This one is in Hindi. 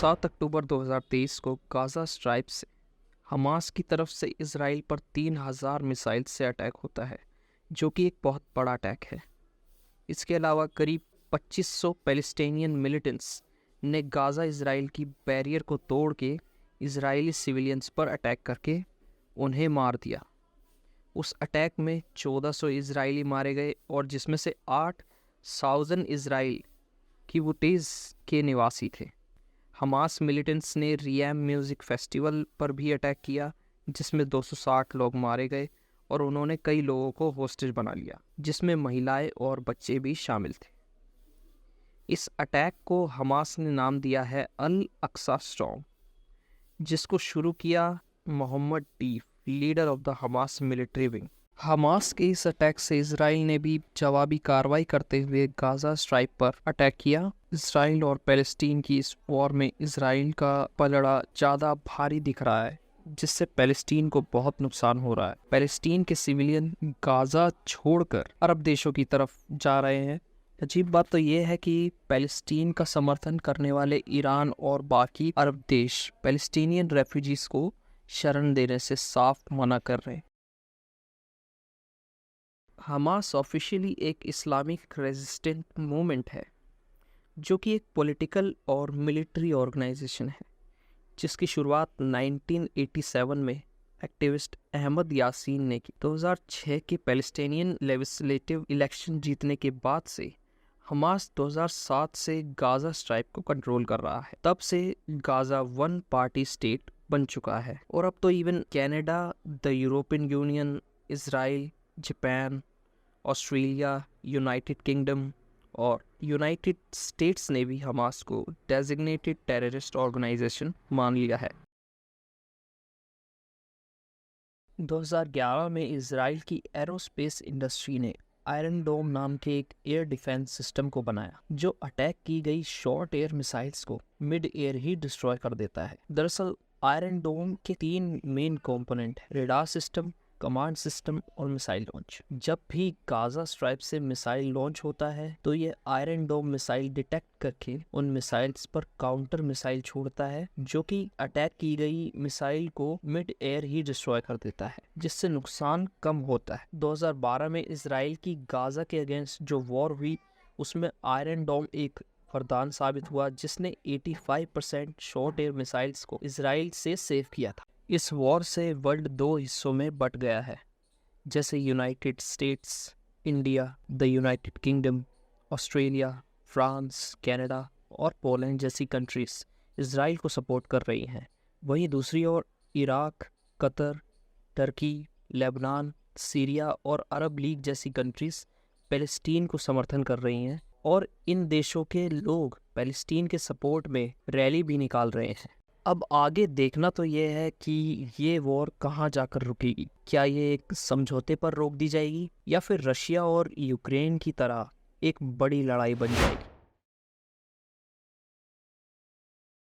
7 अक्टूबर 2023 को गाज़ा स्ट्राइप से हमास की तरफ से इजराइल पर 3000 मिसाइल से अटैक होता है, जो कि एक बहुत बड़ा अटैक है। इसके अलावा करीब 2500 पैलेस्टीनियन मिलिटेंट्स ने गाज़ा इजराइल की बैरियर को तोड़ के इजरायली सिविलियंस पर अटैक करके उन्हें मार दिया। उस अटैक में 1400 इजरायली मारे गए और जिसमें से 8000 इजराइल की वुटेज के निवासी थे। हमास मिलिटेंट्स ने रियम म्यूज़िक फेस्टिवल पर भी अटैक किया, जिसमें 260 लोग मारे गए और उन्होंने कई लोगों को होस्टेज बना लिया, जिसमें महिलाएं और बच्चे भी शामिल थे। इस अटैक को हमास ने नाम दिया है अल अक्सा स्टॉर्म, जिसको शुरू किया Mohammed Deif, leader of the Hamas military wing. Hamas के इस अटैक से इजराइल ने भी जवाबी कार्रवाई करते हुए गाज़ा स्ट्राइप पर अटैक किया। इजराइल और पैलेस्टीन की इस वॉर में इजराइल का पलड़ा ज़्यादा भारी दिख रहा है, जिससे पैलेस्टीन को बहुत नुकसान हो रहा है। पैलेस्टीन के सिविलियन गाज़ा छोड़कर अरब देशों की तरफ जा रहे हैं। अजीब बात तो ये है कि पैलेस्टीन का समर्थन करने वाले ईरान और बाकी अरब देश पैलेस्टीनियन रेफ्यूजीज को शरण देने से साफ मना कर रहे हैं। हमास ऑफिशियली एक इस्लामिक रेजिस्टेंट मूवमेंट है, जो कि एक पॉलिटिकल और मिलिट्री ऑर्गेनाइजेशन है, जिसकी शुरुआत 1987 में एक्टिविस्ट अहमद यासीन ने की। 2006 के पैलेस्टीनियन लेजिस्लेटिव इलेक्शन जीतने के बाद से हमास 2007 से गाज़ा स्ट्राइप को कंट्रोल कर रहा है। तब से गाज़ा वन पार्टी स्टेट बन चुका है और अब तो even Canada, the European union, Israel, Japan, Australia, United kingdom और यूनाइटेड स्टेट्स ने भी हमास को डेजिग्नेटेड टेररिस्ट ऑर्गेनाइजेशन मान लिया है। 2011 में इजराइल की एरोस्पेस इंडस्ट्री ने आयरन डोम नाम के एक एयर डिफेंस सिस्टम को बनाया, जो अटैक की गई शॉर्ट एयर मिसाइल्स को मिड एयर ही डिस्ट्रॉय कर देता है। दरअसल आयरन डोम के 3 मेन कंपोनेंट हैं: रेडार सिस्टम, कमांड सिस्टम और मिसाइल लॉन्च। जब भी गाज़ा स्ट्राइप से मिसाइल लॉन्च होता है तो ये आयरन डोम मिसाइल डिटेक्ट करके उन मिसाइल्स पर काउंटर मिसाइल छोड़ता है, जो कि अटैक की गई मिसाइल को मिड एयर ही डिस्ट्रॉय कर देता है, जिससे नुकसान कम होता है। 2012 में इजराइल की गाज़ा के अगेंस्ट जो वॉर हुई, उसमें आयरन डोम एक वरदान साबित हुआ, जिसने 85% शॉर्ट एयर मिसाइल्स को इजराइल से सेव किया था। इस वॉर से वर्ल्ड 2 हिस्सों में बट गया है, जैसे United States, India, the United Kingdom, Australia, France, Canada और पोलैंड जैसी कंट्रीज इजराइल को सपोर्ट कर रही हैं। वहीं दूसरी ओर Iraq, Qatar, Turkey, Lebanon, Syria और अरब लीग जैसी कंट्रीज पैलेस्टीन को समर्थन कर रही हैं और इन देशों के लोग पैलेस्टीन के सपोर्ट में रैली भी निकाल रहे हैं। अब आगे देखना तो ये है कि ये वॉर कहाँ जाकर रुकेगी। क्या ये एक समझौते पर रोक दी जाएगी या फिर रशिया और यूक्रेन की तरह एक बड़ी लड़ाई बन जाएगी।